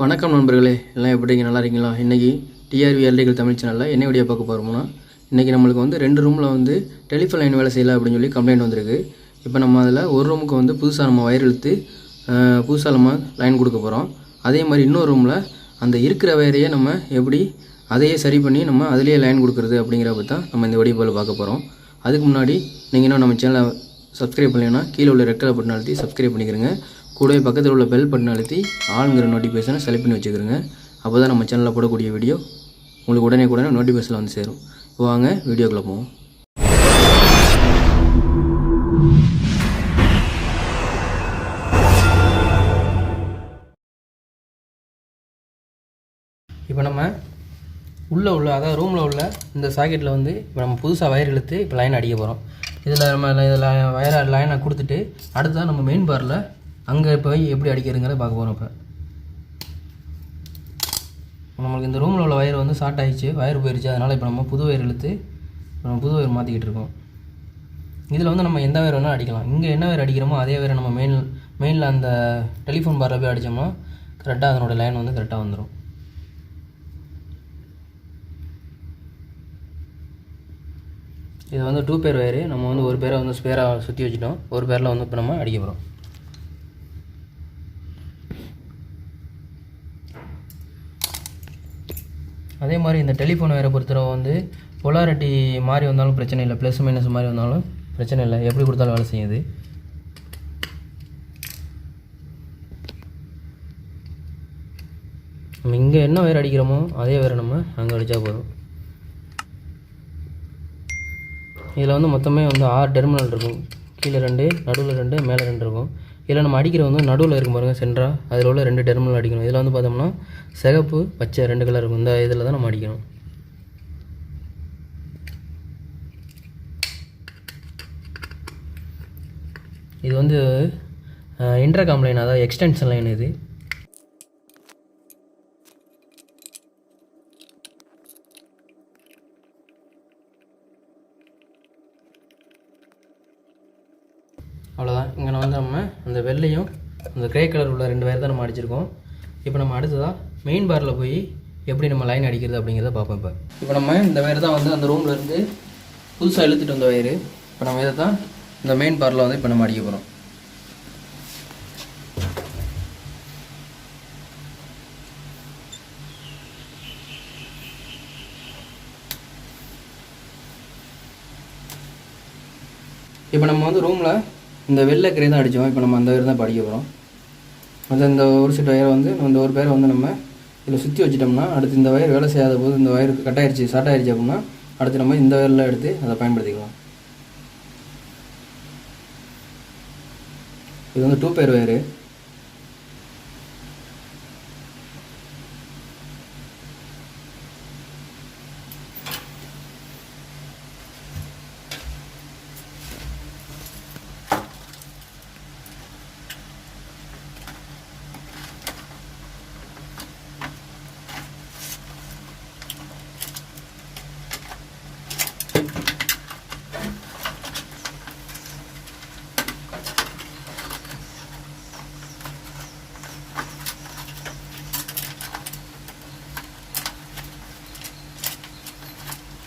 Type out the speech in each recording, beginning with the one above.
வணக்கம் நண்பர்களே, எல்லாம் எப்படிங்க, நல்லா இருக்கீங்களா? இன்றைக்கி drvelectricaltamil சேனலில் என்ன வீடியோ பார்க்க போகிறோம்னா, இன்றைக்கி நம்மளுக்கு வந்து 2 ரூமில் வந்து டெலிஃபோன் லைன் வேலை செய்யலை அப்படின்னு சொல்லி கம்ப்ளைண்ட் வந்திருக்கு. இப்போ நம்ம அதில் ஒரு ரூமுக்கு வந்து புதுசாக நம்ம வயர் இழுத்து புதுசாக நம்ம லைன் கொடுக்க போகிறோம். அதே மாதிரி இன்னொரு ரூமில் அந்த இருக்கிற வயரையே நம்ம எப்படி அதையே சரி பண்ணி நம்ம அதிலேயே லைன் கொடுக்குறது அப்படிங்கிற பற்றி தான் நம்ம இந்த வீடியோவில் பார்க்க போகிறோம். அதுக்கு முன்னாடி நீங்கள் இன்னும் நம்ம சேனலை சப்ஸ்கிரைப் பண்ணலைன்னா கீழே உள்ள ரெட் கலர் பட்டன் அழுத்தி சப்ஸ்கிரைப் பண்ணிக்கிறங்க. கூடவே பக்கத்தில் உள்ள பெல் பட்டன் அழுத்தி ஆளுங்கிற நோட்டிஃபிகேஷனை செலக்ட் பண்ணி வச்சுக்கிறோங்க. அப்போ தான் நம்ம சேனலில் போடக்கூடிய வீடியோ உங்களுக்கு உடனே நோட்டிஃபிகேஷனில் வந்து சேரும். இப்போ வாங்க வீடியோக்குள்ளே போவோம். இப்போ நம்ம உள்ள அதாவது ரூமில் உள்ள இந்த சாக்கெட்டில் வந்து இப்போ நம்ம புதுசாக வயர் இழுத்து இப்போ லைன் அடிக்க போகிறோம். இதில் வயர் லைனை கொடுத்துட்டு அடுத்ததான் நம்ம மெயின் பாரில் அங்கே போய் எப்படி அடிக்கிறதுங்கிறத பார்க்க போகிறோம். இப்போ நம்மளுக்கு இந்த ரூமில் உள்ள வயர் வந்து ஷார்ட் ஆகிடுச்சு, வயர் போயிடுச்சு. அதனால் இப்போ நம்ம புது வயர் இழுத்து நம்ம புது வயர் மாற்றிக்கிட்டு இருக்கோம். இதில் வந்து நம்ம எந்த வயர் வேணாலும் அடிக்கலாம். இங்கே என்ன வயர் அடிக்கிறோமோ அதே வயரை நம்ம மெயினில் அந்த டெலிஃபோன் பாரில் போய் அடித்தோம்னா கரெக்டாக அதனோட லைன் வந்து கரெக்டாக வந்துடும். இது வந்து 2 பேர் வயரு. நம்ம வந்து ஒரு பேரை வந்து ஸ்பேராக சுற்றி வச்சுட்டோம். ஒரு பேரில் வந்து இப்போ நம்ம அடிக்க போகிறோம். அதே மாதிரி இந்த டெலிஃபோன் வயரை பொறுத்தவரை வந்து பொலாரிட்டி மாதிரி வந்தாலும் பிரச்சனை இல்லை, ப்ளஸ் மைனஸ் மாதிரி வந்தாலும் பிரச்சனை இல்லை, எப்படி கொடுத்தாலும் வேலை செய்யுது. நம்ம இங்கே என்ன வயர் அடிக்கிறோமோ அதே வயரை நம்ம அங்கே அடித்தா போதும். இதில் வந்து மொத்தமே வந்து 6 டெர்மினல் இருக்கும். கீழே 2, நடுவில் 2, மேலே 2 இருக்கும். இதில் நம்ம அடிக்கிற வந்து நடுவில் இருக்கும் பாருங்கள், சென்ட்ரா அதில் உள்ள 2 டெர்மினல் அடிக்கணும். இதில் வந்து பார்த்தோம்னா சிகப்பு பச்சை 2 கலர் இருக்கும். இந்த இதில் தான் நம்ம அடிக்கணும். இது வந்து இன்டர்காம் லைன், அதாவது எக்ஸ்டென்ஷன் லைன். இது அவ்வளோதான். இங்கே வந்து நம்ம அந்த வெள்ளையும் அந்த கிரே கலர் உள்ள 2 வயர் தான் நம்ம அடிச்சிருக்கோம். இப்போ நம்ம அடுத்ததாக மெயின் பாரில் போய் எப்படி நம்ம லைன் அடிக்கிறது அப்படிங்கிறத பார்ப்போம். இப்போ நம்ம இந்த வயர் தான் வந்து அந்த ரூமில் இருந்து புதுசாக இழுத்துட்டு வந்த வயர். இப்போ நம்ம இதை தான் இந்த மெயின் பாரில் வந்து இப்போ நம்ம அடிக்க போகிறோம். இப்போ நம்ம வந்து ரூமில் இந்த வெள்ளை கிரே தான் அடித்தோம். இப்போ நம்ம அந்த வயர் தான் இப்போ அடிக்க போகிறோம். அது இந்த ஒரு செட் வயரை வந்து இந்த ஒரு பேரை வந்து நம்ம இதில் சுற்றி வச்சிட்டோம்னா அடுத்து இந்த வயர் வேலை செய்யாத போது இந்த வயர் கட் ஆயிடுச்சு, ஷார்ட் ஆயிடுச்சு அப்படின்னா அடுத்து நம்ம இந்த வயரில் எடுத்து அதை பயன்படுத்திக்கலாம். இது வந்து 2 பேர் வயரு.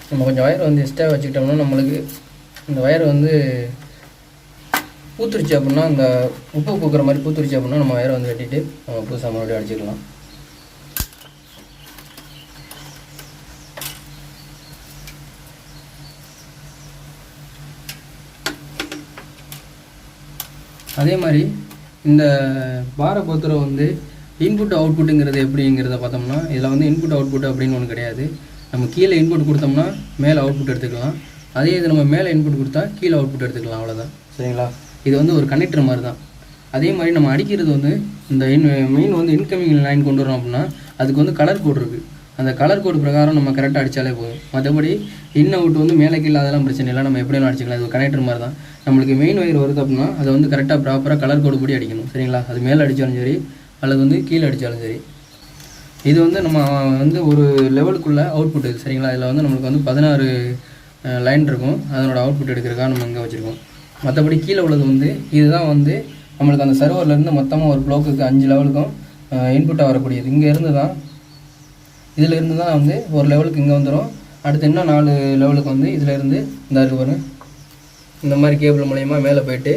நம்ம கொஞ்சம் வயர் வந்து எக்ஸ்ட்ரா வச்சுக்கிட்டோம்னா நம்மளுக்கு இந்த வயர் வந்து பூத்துருச்சு அப்படின்னா, இந்த உப்பு பூக்கிற மாதிரி பூத்துருச்சு அப்படின்னா நம்ம வயரை வந்து வெட்டிட்டு நம்ம புதுசாக மறுபடியும் அடிச்சுக்கலாம். அதே மாதிரி இந்த பாரை பொறுத்தவரை வந்து இன்புட் அவுட்புட்டுங்கிறது எப்படிங்கிறத பார்த்தோம்னா, இதில் வந்து இன்புட் அவுட்புட் அப்படின்னு ஒன்று கிடையாது. நம்ம கீழே இன்புட் கொடுத்தோம்னா மேலே அவுட்புட் எடுத்துக்கலாம். அதே இது நம்ம மேலே இன்புட் கொடுத்தா கீழே அவுட்புட் எடுத்துக்கலாம். அவ்வளோதான், சரிங்களா? இது வந்து ஒரு கனெக்டர் மாதிரி தான். அதே மாதிரி நம்ம அடிக்கிறது வந்து இந்த மெயின் வந்து இன்கமிங் லைன் கொண்டு வரோம் அப்படின்னா அதுக்கு வந்து கலர் கோட் இருக்குது. அந்த கலர் கோடு பிரகாரம் நம்ம கரெக்டாக அடித்தாலே போதும். மற்றபடி இன் அவுட் வந்து மேலே கீழே அதெல்லாம் பிரச்சனை இல்லை, நம்ம எப்படியும் அடிச்சிக்கலாம். அது ஒரு கனெக்டர் மாதிரி தான். நம்மளுக்கு மெயின் வயர் வருது அப்படின்னா அதை வந்து கரெக்டாக ப்ராப்பராக கலர் கோடு படி அடிக்கணும், சரிங்களா? அது மேலே அடித்தாலும் சரி அல்லது வந்து கீழே அடித்தாலும் சரி. இது வந்து நம்ம வந்து ஒரு லெவலுக்குள்ளே அவுட்புட் இது, சரிங்களா? இதில் வந்து நம்மளுக்கு வந்து 16 லைன் இருக்கும். அதனோட அவுட்புட் எடுக்கிறதுக்காக நம்ம இங்கே வச்சுருக்கோம். மற்றபடி கீழே உள்ளது வந்து இதுதான் வந்து நம்மளுக்கு அந்த சர்வர்லேருந்து மொத்தமாக ஒரு ப்ளோக்குக்கு 5 லெவலுக்கும் இன்புட்டாக வரக்கூடியது. இங்கே இருந்து தான் இதில் இருந்து தான் வந்து ஒரு லெவலுக்கு இங்கே வந்துடும். அடுத்து இன்னும் 4 லெவலுக்கு வந்து இதில் இருந்து இந்த இருக்கு பாருங்க, இந்த மாதிரி கேபிள் மூலயமா மேலே போய்ட்டு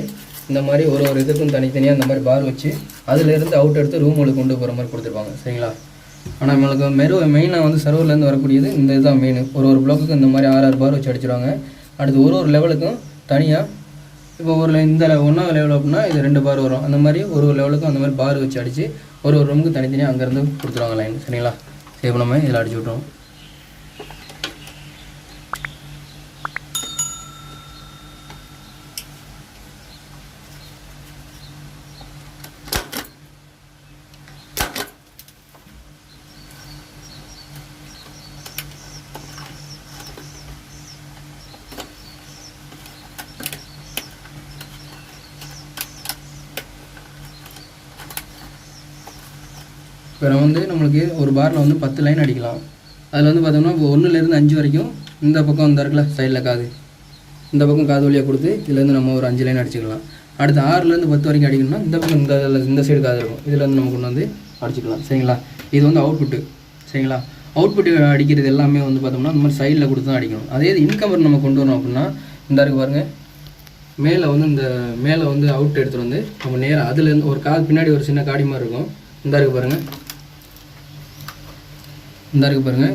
இந்த மாதிரி ஒரு இதுக்கும் தனித்தனியாக இந்த மாதிரி பார் வச்சு அதிலேருந்து அவுட் எடுத்து ரூமுக்கு கொண்டு போகிற மாதிரி கொடுத்துருப்பாங்க. சரிங்களா? ஆனால் நம்மளுக்கு மெயினாக வந்து சர்வர்லேருந்து வரக்கூடியது இந்த இதுதான் மெயின். ஒரு பிளாக்குக்கு இந்த மாதிரி 6 பார் வச்சு அடிச்சிடுவாங்க. அடுத்து ஒரு லெவலுக்கும் தனியாக இப்போ இந்த 1வது லெவல் அப்படின்னா இது 2 பார் வரும். அந்த மாதிரி ஒரு லெவலுக்கும் அந்த மாதிரி பார் வச்சு அடித்து ஒரு ரூமுக்கு தனித்தனியாக அங்கேருந்து கொடுத்துருவாங்க லைன். சரிங்களா? சரி, இப்போ நம்ம இதில் அடிச்சு விட்ருவோம். இப்போ நம்ம நம்மளுக்கு ஒரு பாரில் 10 லைன் அடிக்கலாம். அதில் பார்த்தோம்னா இப்போ 1லேருந்து 5 வரைக்கும் இந்த பக்கம் இந்த இருக்குல்ல சைடில் காது, இந்த பக்கம் காது வழியாக கொடுத்து இதுலேருந்து நம்ம ஒரு 5 லைன் அடிச்சுக்கலாம். அடுத்து 6லேருந்து 10 வரைக்கும் அடிக்கணும்னா இந்த பக்கம் இந்த சைடு காது இருக்கும், இதுலேருந்து நம்ம கொண்டு அடிச்சுக்கலாம். சரிங்களா? இது அவுட்புட்டு. சரிங்களா? அவுட்புட்டு அடிக்கிறது எல்லாமே பார்த்தோம்னா இந்த மாதிரி சைடில் கொடுத்து தான் அடிக்கணும். அதே இன்கவர் நம்ம கொண்டு வரணும் அப்படின்னா இந்த இருக்கு பாருங்கள், மேலே அவுட் எடுத்துகிட்டு நம்ம நேராக அதுலேருந்து ஒரு காது பின்னாடி ஒரு சின்ன காடி மாதிரி இருக்கும். இந்த இருக்கு பாருங்கள்,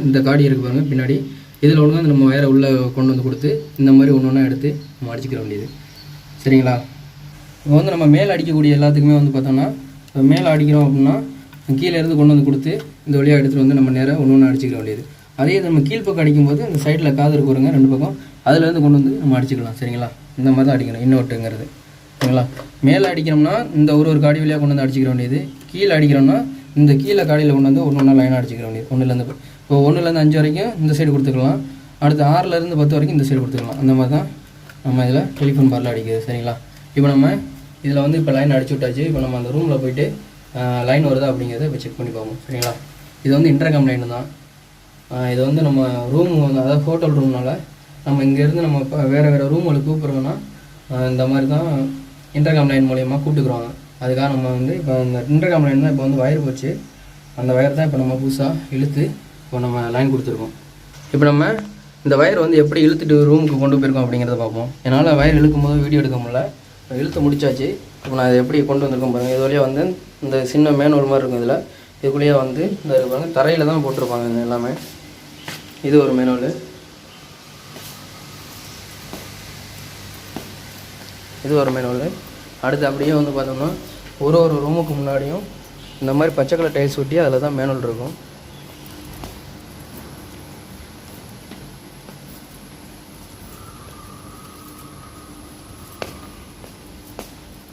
இந்த காடி இருக்குது பாருங்கள் பின்னாடி. இதில் ஒன்று நம்ம வயரை உள்ளே கொண்டு கொடுத்து இந்த மாதிரி ஒன்றா எடுத்து நம்ம அடிச்சுக்கிற வேண்டியது. சரிங்களா? இப்போ நம்ம மேலே அடிக்கக்கூடிய எல்லாத்துக்குமே பார்த்தோம்னா இப்போ மேலே அடிக்கிறோம் அப்படின்னா கீழே இருந்து கொண்டு கொடுத்து இந்த வழியாக எடுத்துகிட்டு நம்ம நேராக ஒன்று அடிச்சுக்கிற வேண்டியது. அதே நம்ம கீழ்ப்பக்கம் அடிக்கும்போது இந்த சைடில் காது இருக்கு பாருங்க 2 பக்கம், அதுலேருந்து கொண்டு நம்ம அடிச்சுக்கலாம். சரிங்களா? இந்த மாதிரி தான் அடிக்கணும் இன்னொட்டுங்கிறது. சரிங்களா? மேலே அடிக்கிறோம்னா இந்த ஒரு காடி வழியாக கொண்டு அடிச்சுக்கிற வேண்டியது. கீழே அடிக்கிறோம்னா இந்த கீழே காடியில் கொண்டு ஒன்று லைனாக அடிச்சுக்கிற வேண்டியது. 1லேருந்து இப்போ 1லேருந்து 5 வரைக்கும் இந்த சைடு கொடுத்துக்கலாம். அடுத்து 6லேருந்து 10 வரைக்கும் இந்த சைடு கொடுத்துக்கலாம். அந்த மாதிரி தான் நம்ம இதில் டெலிஃபோன் பாரில் அடிக்கிறது. சரிங்களா? இப்போ நம்ம இதில் இப்போ லைன் அடிச்சு விட்டாச்சு. இப்போ நம்ம அந்த ரூமில் போய்ட்டு லைன் வருதா அப்படிங்கிறத இப்போ செக் பண்ணி பார்ப்போம். சரிங்களா? இது இன்டர்காம் லைன் தான். இது நம்ம ரூம் அதாவது ஹோட்டல் ரூம்னால நம்ம இங்கேருந்து நம்ம இப்போ வேறு ரூமுக்கு கூப்பிட்றோன்னா இந்த மாதிரி தான் இன்டர்காம் லைன் மூலயமா கூப்பிட்டுக்குறோங்க. அதுக்காக நம்ம இப்போ இந்த இன்டர்காம் லைன் தான் இப்போ வயர் போச்சு. அந்த வயர் தான் இப்போ நம்ம புதுசாக இழுத்து இப்போ நம்ம லைன் கொடுத்துருக்கோம். இப்போ நம்ம இந்த வயர் எப்படி இழுத்துட்டு ரூமுக்கு கொண்டு போயிருக்கோம் அப்படிங்கிறத பார்ப்போம். என்னால் வயர் இழுக்கும்போது வீடியோ எடுக்க முடியல. இழுத்து முடிச்சாச்சு. இப்போ நான் இதை எப்படி கொண்டு வந்திருக்கோம் பாருங்கள். இது வழியாக இந்த சின்ன மேனுவல் மாதிரி இருக்கும். இதில் இதுக்குள்ளேயே இந்த பாருங்க தரையில் தான் போட்டிருப்பாங்க எல்லாமே. இது ஒரு மேனுவல், இது ஒரு மேனுவல். அடுத்து அப்படியே பார்த்தோம்னா ஒரு ரூமுக்கு முன்னாடியும் இந்த மாதிரி பச்சை கலர் டைல்ஸ் ஒட்டி அதில் தான் மேனுவல் இருக்கும்.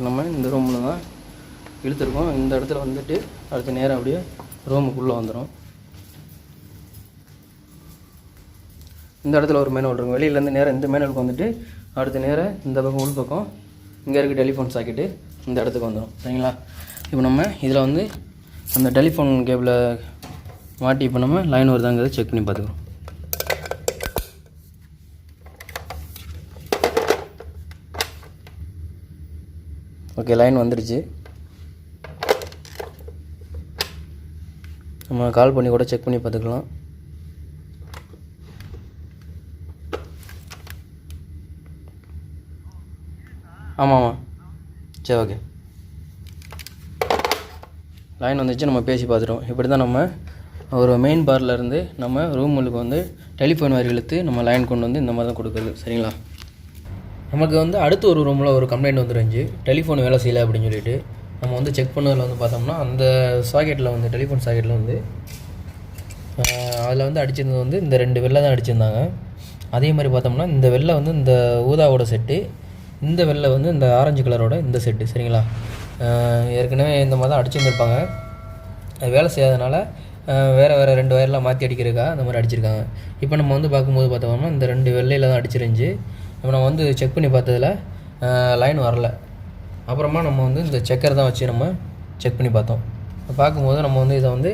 நம்ம இந்த ரூமில் தான் இழுத்துருக்கோம். இந்த இடத்துல அடுத்து நேரம் அப்படியே ரூமுக்குள்ளே வந்துடும். இந்த இடத்துல ஒரு மேனுவல் இருக்கும். வெளியிலேருந்து நேரம் இந்த மேனுவலுக்கு அடுத்து நேரம் இந்த பக்கம் உள் பக்கம் இங்கே இருக்க டெலிஃபோன் சாக்கெட்டு இந்த இடத்துக்கு வந்துடும். சரிங்களா? இப்போ நம்ம இதில் அந்த டெலிஃபோன் கேபிளை மாட்டி இப்போ நம்ம லைன் வருதாங்கிறத செக் பண்ணி பார்த்துக்கிறோம். ஓகே, லைன் வந்துடுச்சு. நம்ம கால் பண்ணி கூட செக் பண்ணி பார்த்துக்கலாம். ஆமாம், சரி, ஓகே. லைன் வந்துச்சு. நம்ம பேசி பார்த்துட்டோம். இப்படி தான் நம்ம ஒரு மெயின் பார்லேருந்து நம்ம ரூமுக்கு டெலிஃபோன் வயர் இழுத்து நம்ம லைன் கொண்டு இந்த மாதிரி தான் கொடுக்குறது. சரிங்களா? நமக்கு அடுத்த ஒரு ரூமில் ஒரு கம்ப்ளைண்ட் வந்துருந்துச்சு, டெலிஃபோன் வேலை செய்யலை அப்படின்னு சொல்லிட்டு. நம்ம செக் பண்ணதில் பார்த்தோம்னா அந்த சாக்கெட்டில் டெலிஃபோன் சாக்கெட்டில் அதில் அடிச்சிருந்தது இந்த 2 வெள்ளை தான் அடிச்சிருந்தாங்க. அதே மாதிரி பார்த்தோம்னா இந்த வெள்ளை இந்த ஊதாவோட செட்டு, இந்த வெள்ளை இந்த ஆரஞ்சு கலரோட இந்த செட்டு. சரிங்களா? ஏற்கனவே இந்த மாதிரி தான் அடிச்சுருந்துருப்பாங்க. அது வேலை செய்யாதனால வேறு 2 வயர்லாம் மாற்றி அடிக்கிறதுக்காக அந்த மாதிரி அடிச்சிருக்காங்க. இப்போ நம்ம பார்க்கும்போது பார்த்தோம்னா இந்த 2 வெள்ளையில் தான் அடிச்சிருந்துச்சு. இப்போ நம்ம செக் பண்ணி பார்த்ததில் லைன் வரல. அப்புறமா நம்ம இந்த செக்கர் தான் வச்சு நம்ம செக் பண்ணி பார்த்தோம். பார்க்கும்போது நம்ம இதை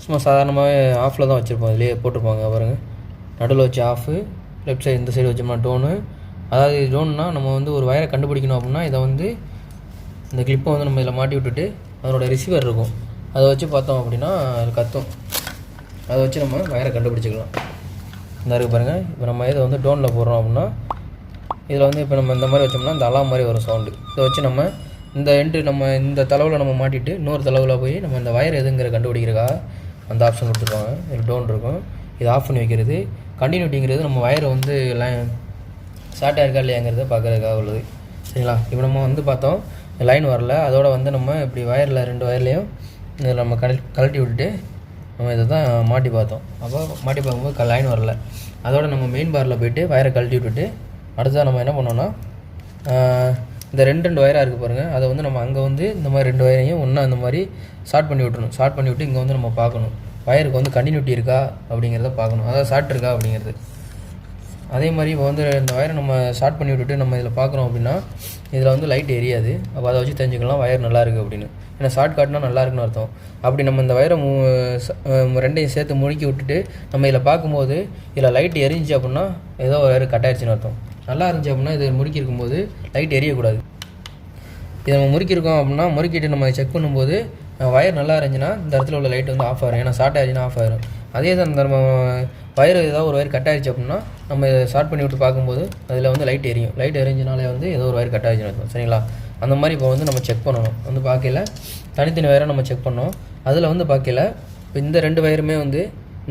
சும்மா சாதாரணமாகவே ஆஃபில் தான் வச்சுருப்போம். இதுலேயே போட்டிருப்பாங்க பாருங்கள். நடுவில் வச்சு ஆஃபு, லெஃப்ட் சைடு இந்த சைடு வச்சோம்னா டோனு. அதாவது டோன்னா நம்ம ஒரு வயரை கண்டுபிடிக்கணும் அப்படின்னா இதை இந்த கிளிப்பை நம்ம இதில் மாட்டி விட்டுட்டு அதனோட ரிசீவர் இருக்கும், அதை வச்சு பார்த்தோம் அப்படின்னா அது கத்தும். அதை வச்சு நம்ம வயரை கண்டுபிடிச்சிக்கலாம். இந்த இருக்குது பாருங்கள். இப்போ நம்ம இதை வந்து டோனில் போடுறோம் அப்படின்னா இதில் வந்து இப்போ நம்ம இந்த மாதிரி வச்சோம்னா இந்த அலாம் மாதிரி ஒரு சவுண்டு. இதை வச்சு நம்ம இந்த எண்டு நம்ம இந்த தளவில் நம்ம மாட்டிட்டு இன்னொரு தளவில் போய் நம்ம இந்த வயர் எதுங்கிற கண்டுபிடிக்கிறக்கா அந்த ஆப்ஷன் கொடுத்துருவாங்க. இது டோன் இருக்கும், இது ஆஃப் பண்ணி வைக்கிறது. கண்டினியூட்டிங்கிறது நம்ம வயரை வந்து ஷார்ட்டாக இருக்கா இல்லையாங்கிறத பார்க்குறதுக்காக உள்ளது. சரிங்களா? இப்போ நம்ம வந்து பார்த்தோம் லைன் வரல, அதோடு வந்து நம்ம இப்படி வயரில் 2 வயர்லேயும் இதில் நம்ம கழட்டி விட்டுட்டு நம்ம இதை தான் மாட்டி பார்த்தோம். அப்போ மாட்டி பார்க்கும்போது லைன் வரல. அதோடு நம்ம மெயின் பாரில் போய்ட்டு வயரை கழட்டி விட்டுட்டு அடுத்ததாக நம்ம என்ன பண்ணோன்னா இந்த 2 வயராக இருக்குது பாருங்கள், அதை வந்து நம்ம அங்கே வந்து இந்த மாதிரி 2 வயரையும் ஒன்றா இந்த மாதிரி ஷார்ட் பண்ணி விட்டுணும். ஷார்ட் பண்ணி விட்டு இங்கே வந்து நம்ம பார்க்கணும் வயருக்கு வந்து கண்டினியூட்டி இருக்கா அப்படிங்கிறத பார்க்கணும், அதாவது ஷார்ட் இருக்கா அப்படிங்கிறது. அதே மாதிரி இப்போ வந்து இந்த வயரை நம்ம ஷார்ட் பண்ணி விட்டுட்டு நம்ம இதில் பார்க்குறோம் அப்படின்னா இதில் வந்து லைட் எரியாது. அப்போ அதை வச்சு தெரிஞ்சுக்கலாம் வயர் நல்லா இருக்குது அப்படின்னு. ஏன்னா ஷார்ட் காட்டினா நல்லா இருக்குன்னு அர்த்தம். அப்படி நம்ம இந்த வயரை 2ஐயும் சேர்த்து முழுக்கி விட்டுட்டு நம்ம இதில் பார்க்கும்போது இதில் லைட் எரிஞ்சிச்சு அப்படின்னா ஏதோ வயர் கட் ஆயிடுச்சுன்னு அர்த்தம். நல்லா இருந்துச்சு அப்படின்னா இதை முறுக்கி இருக்கும்போது லைட் எரியக்கூடாது. இதை நம்ம முறுக்கியிருக்கோம் அப்படின்னா முறுக்கிட்டு நம்ம செக் பண்ணும்போது வயர் நல்லா இருந்துச்சுன்னா இந்த இடத்துல உள்ள லைட் வந்து ஆஃப் ஆகிடும். ஏன்னா ஷார்ட் ஆகிடுச்சுன்னா ஆஃப் ஆகிடும். அதே தான் நம்ம வயர் ஏதாவது ஒரு வயர் கட் ஆகிடுச்சு அப்படின்னா நம்ம இதை ஷார்ட் பண்ணி விட்டு பார்க்கும்போது அதில் வந்து லைட் எரியும். லைட் எரிஞ்சினாலே வந்து ஏதோ ஒரு வயர் கட் ஆகிடுச்சுன்னு அர்த்தம். சரிங்களா? அந்த மாதிரி இப்போ வந்து நம்ம செக் பண்ணணும். வந்து பார்க்கல தனித்தனி வயரை நம்ம செக் பண்ணோம். அதில் வந்து பார்க்கல இப்போ இந்த 2 வயருமே வந்து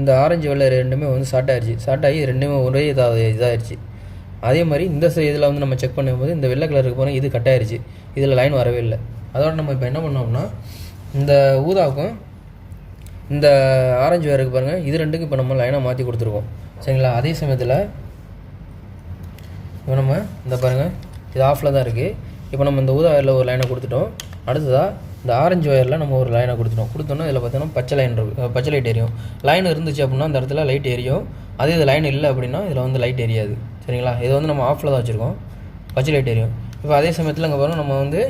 இந்த ஆரஞ்சு வெள்ளை 2மே வந்து ஷார்ட் ஆகிடுச்சு. ஷார்ட் ஆகி 2மே ஒரே இதாகிடுச்சு. அதே மாதிரி இந்த இதில் வந்து நம்ம செக் பண்ணும்போது இந்த வெள்ளை கலருக்கு போனால் இது கட் ஆயிடுச்சு, இதில் லைன் வரவே இல்லை. அதோட நம்ம இப்போ என்ன பண்ணோம்னா இந்த ஊதாவுக்கும் இந்த ஆரஞ்சு வயருக்கு பாருங்கள், இது 2க்கும் இப்போ நம்ம லைனாக மாற்றி கொடுத்துருக்கோம். சரிங்களா? அதே சமயத்தில் இப்போ நம்ம இந்த பாருங்கள் இது ஆஃபில் தான் இருக்குது. இப்போ நம்ம இந்த ஊதா வயரில் ஒரு லைனை கொடுத்துட்டோம். அடுத்ததாக இந்த ஆரஞ்சு வயரில் நம்ம ஒரு லைனை கொடுத்தோம்னா இதில் பார்த்தீங்கன்னா பச்சை லைன் இருக்குது, பச்சை லைட் எரியும். லைன் இருந்துச்சு அப்படின்னா அந்த இடத்துல லைட் எரியும். அதே இது லைன் இல்லை அப்படின்னா இதில் வந்து லைட் எரியாது. சரிங்களா? இது வந்து நம்ம ஆஃபில் தான் வச்சுருக்கோம், பச்சை லைட் எரியும். இப்போ அதே சமயத்தில் இங்கே பாருங்கள் நம்ம வந்து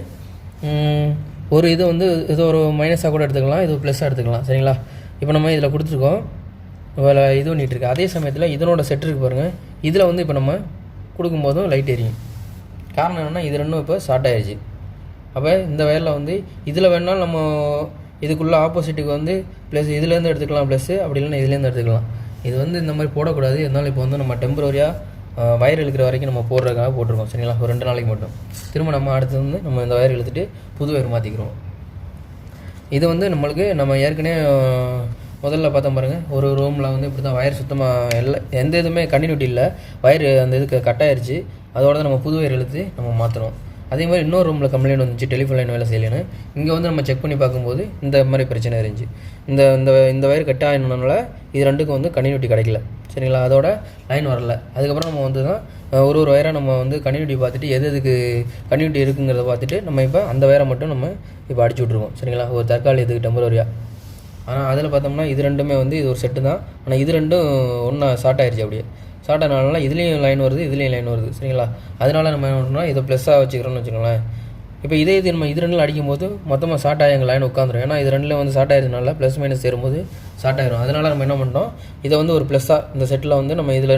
ஒரு இது வந்து இது ஒரு மைனஸாக கூட எடுத்துக்கலாம், இது ப்ளஸ்ஸாக எடுத்துக்கலாம். சரிங்களா? இப்போ நம்ம இதில் கொடுத்துருக்கோம், இது பண்ணிகிட்ருக்கு. அதே சமயத்தில் இதனோட செட் இருக்குது பாருங்கள், இதில் வந்து இப்போ நம்ம கொடுக்கும்போதும் லைட் எரியும். காரணம் என்னென்னா இது 2ம் இப்போ ஷார்ட் ஆகிடுச்சு. அப்போ இந்த வயரில் வந்து இதில் வேணாலும் நம்ம இதுக்குள்ளே ஆப்போசிட்டுக்கு வந்து ப்ளஸ் இதுலேருந்து எடுத்துக்கலாம், ப்ளஸ்ஸு அப்படி இல்லைன்னா இதுலேருந்து எடுத்துக்கலாம். இது வந்து இந்த மாதிரி போடக்கூடாது. இருந்தாலும் இப்போ வந்து நம்ம டெம்பரரியாக வயர் இழுக்கிற வரைக்கும் நம்ம போடுறதுக்காக போட்டிருக்கோம். சரிங்களா? ஒரு 2 நாளைக்கு மட்டும். திரும்ப நம்ம அடுத்து வந்து நம்ம இந்த வயர் இழுத்துட்டு புது வயர் மாற்றிக்கிறோம். இது வந்து நம்மளுக்கு நம்ம ஏற்கனவே முதல்ல பார்த்தோம் பாருங்கள், ஒரு ரூமில் வந்து இப்படி தான் வயர் சுத்தமாக எந்த இதுவுமே கண்டினியூட்டி இல்லை, வயர் அந்த இதுக்கு கட் ஆயிடுச்சு. அதோட தான் நம்ம புது வயர் இழுத்து நம்ம மாற்றணும். அதே மாதிரி இன்னொரு ரூமில் கம்ப்ளைண்ட் வந்துச்சு, டெலிஃபோன் லைன் வேலை செய்யலைன்னு. இங்கே வந்து நம்ம செக் பண்ணி பார்க்கும்போது இந்த மாதிரி பிரச்சனை இருந்துச்சு. இந்த இந்த இந்த வயர் கட் ஆகினால இது 2க்கும் வந்து கண்டினியூட்டி கிடைக்கல. சரிங்களா? அதோட லைன் வரல. அதுக்கப்புறம் நம்ம வந்து தான் ஒரு வயராக நம்ம வந்து கண்டினியூட்டி பார்த்துட்டு எதுக்கு கண்டினியூட்டி இருக்குங்கிறத பார்த்துட்டு நம்ம இப்போ அந்த வயரை மட்டும் நம்ம இப்போ அடிச்சு விட்ருக்கோம். சரிங்களா? ஒரு தற்காலிகத்துக்கு டெம்பரரியாக. ஆனால் அதில் பார்த்தோம்னா இது 2மே வந்து இது ஒரு செட்டு தான். ஆனால் இது 2ம் ஒன்றா ஷார்ட் ஆயிடுச்சு. அப்படியே ஷார்ட் ஆனால இதுலேயும் லைன் வருது, இதுலேயும் லைன் வருது. சரிங்களா? அதனால நம்ம என்ன பண்ணோம்னா இதை ப்ளஸ்ஸாக வச்சுக்கிறோம்னு வச்சுக்கோங்களேன். இப்போ இது நம்ம இது 2ல் அடிக்கும்போது மொத்தமாக ஷார்ட் ஆகி எங்கள் லைன் உட்காந்துரும். ஏன்னா இது 2ல் வந்து ஷார்ட் ஆயிருந்தனால ப்ளஸ் மைனஸ் சேரும்போது ஷார்ட் ஆயிரும். அதனால் நம்ம என்ன பண்ணோம், இதை வந்து ஒரு ப்ளஸ்ஸாக இந்த செட்டில் வந்து நம்ம இதில்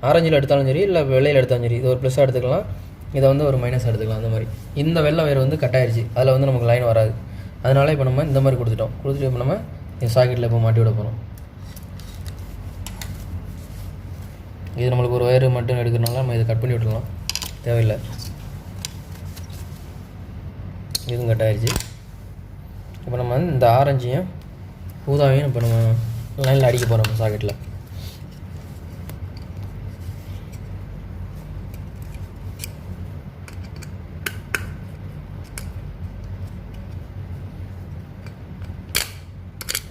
ஆரஞ்சில் எடுத்தாலும் சரி இல்லை வெள்ளையில் எடுத்தாலும் சரி இது ஒரு ப்ளஸ்ஸாக எடுத்துக்கலாம், இதை வந்து ஒரு மைனஸ் எடுத்துக்கலாம். அந்த மாதிரி இந்த வெள்ளை வயர் வந்து கட் ஆயிடுச்சு, அதில் வந்து நமக்கு லைன் வராது. அதனால் இப்போ நம்ம இந்த மாதிரி கொடுத்துட்டு இப்போ நம்ம இந்த சாக்கெட்டில் இப்போ மாட்டி விட போகிறோம். இது நம்மளுக்கு ஒரு வயர் மட்டும் எடுக்கிறனால நம்ம இதை கட் பண்ணி விட்டுடலாம், தேவையில்லை. இதுவும் கட் ஆயிடுச்சு. இப்போ நம்ம வந்து இந்த ஆரஞ்சையும் ஊதாவையும் இப்போ நம்ம லைனில் அடிக்க போகிறோம் சாக்கெட்டில்.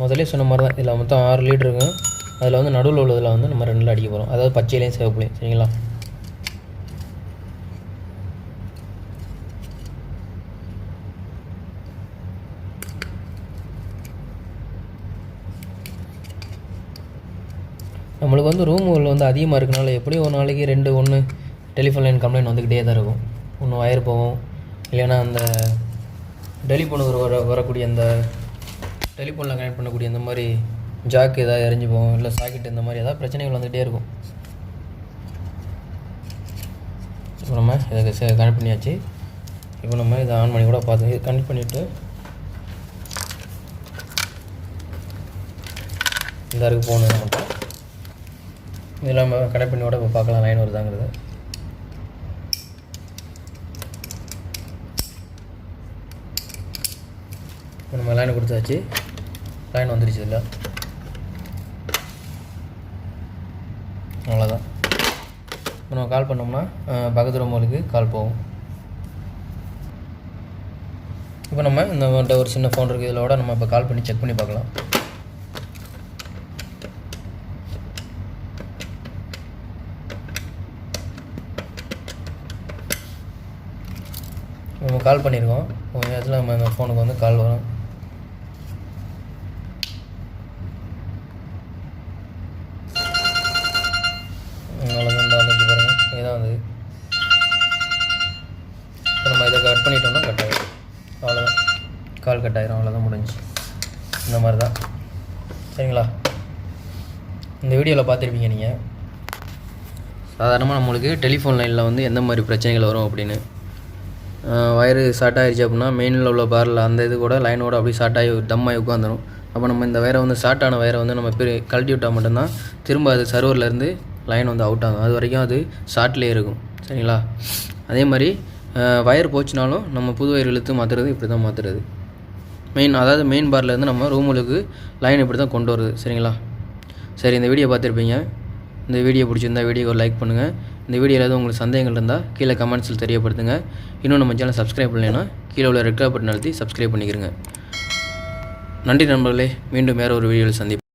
முதல்ல சொன்ன மாதிரி தான் இதில் மொத்தம் 6 லீட்ரு இருக்கும். அதில் வந்து நடுவில் உள்ளதில் வந்து நம்ம 2ல் அடிக்க போகிறோம், அதாவது பச்சையிலையும் சிவப்புலையும். சரிங்களா? நம்மளுக்கு வந்து ரூமுகளில் வந்து அதிகமாக இருக்கனால எப்படியும் ஒரு நாளைக்கு 2 டெலிஃபோன் லைன் கம்ப்ளைண்ட் வந்துக்கிட்டே தான் இருக்கும். ஒன்று வயர் போகும், இல்லைன்னா அந்த டெலிஃபோனுக்கு வரக்கூடிய அந்த டெலிஃபோனில் கனெக்ட் பண்ணக்கூடிய இந்த மாதிரி ஜாக்கு ஏதாவது எரிஞ்சு போகும், இல்லை சாக்கெட் இந்த மாதிரி ஏதாவது பிரச்சனைகள் வந்துகிட்டே இருக்கும். இப்போ நம்ம இதை கனெக்ட் பண்ணியாச்சு. இப்போ நம்ம இதை ஆன் பண்ணி கூட பார்த்து கனெக்ட் பண்ணிவிட்டு இந்த இருக்குது ஃபோனு நம்மகிட்ட. இதெல்லாம் நம்ம கனெக்ட் பண்ணியோட இப்போ பார்க்கலாம் லைன் வருதாங்கிறது. இப்போ நம்ம லைனை கொடுத்தாச்சு, லைன் வந்துருச்சு. இல்லை அவ்வளோதான். இப்போ நம்ம கால் பண்ணோம்னா பக்கத்து ரூமுக்கு கால் போகும். இப்போ நம்ம இந்த ஒரு சின்ன ஃபோன் இருக்குது, இதோட நம்ம இப்போ கால் பண்ணி செக் பண்ணி பார்க்கலாம். நம்ம கால் பண்ணியிருக்கோம், கொஞ்ச நேரத்தில் நம்ம இந்த ஃபோனுக்கு வந்து கால் வரும். அவ்வளோதான் பாருங்கள், இதுதான் வந்து. இப்போ நம்ம இதை கட் பண்ணிட்டோம்னா கட் ஆகிடும். அவ்வளோதான், கால் கட் ஆகிடும். அவ்வளோதான், முடிஞ்சு. இந்த மாதிரி தான். சரிங்களா? இந்த வீடியோவில் பார்த்துருப்பீங்க நீங்கள். சாதாரணமாக நம்மளுக்கு டெலிஃபோன் லைனில் வந்து எந்த மாதிரி பிரச்சனைகள் வரும் அப்படின்னு. வயரு ஷார்ட் ஆகிடுச்சு அப்படின்னா மெயினில் உள்ள பாரில் அந்த இது கூட லைனோட அப்படியே ஷார்ட் ஆகி டம்மாகி உட்காந்துடும். அப்போ நம்ம இந்த வயரை வந்து ஷார்ட் ஆன வயரை வந்து நம்ம கழட்டி விட்டால் மட்டும்தான் திரும்ப அது சர்வர்லேருந்து லைன் வந்து அவுட் ஆகும். அது வரைக்கும் அது ஷார்ட்லேயே இருக்கும். சரிங்களா? அதே மாதிரி வயர் போச்சுனாலும் நம்ம புது வயர் இழுத்து மாற்றுறது இப்படி தான் மாற்றுறது. அதாவது மெயின் பார்லேருந்து நம்ம ரூமுக்கு லைன் இப்படி தான் கொண்டு வருது. சரிங்களா? சரி, இந்த வீடியோ பார்த்துருப்பீங்க. இந்த வீடியோ பிடிச்சிருந்தா வீடியோவை லைக் பண்ணுங்கள். இந்த வீடியோவில் எதுவும் உங்களுக்கு சந்தேகங்கள் இருந்தால் கீழே கமெண்ட்ஸில் தெரியப்படுத்துங்க. இன்னும் நம்ம சேனல் சப்ஸ்கிரைப் பண்ணலைன்னா கீழே உள்ள ரெட் கலர் பட்டன் அழுத்தி சப்ஸ்கிரைப் பண்ணிக்கிறங்க. நன்றி நண்பர்களே, மீண்டும் வேறு ஒரு வீடியோவில் சந்திப்போம்.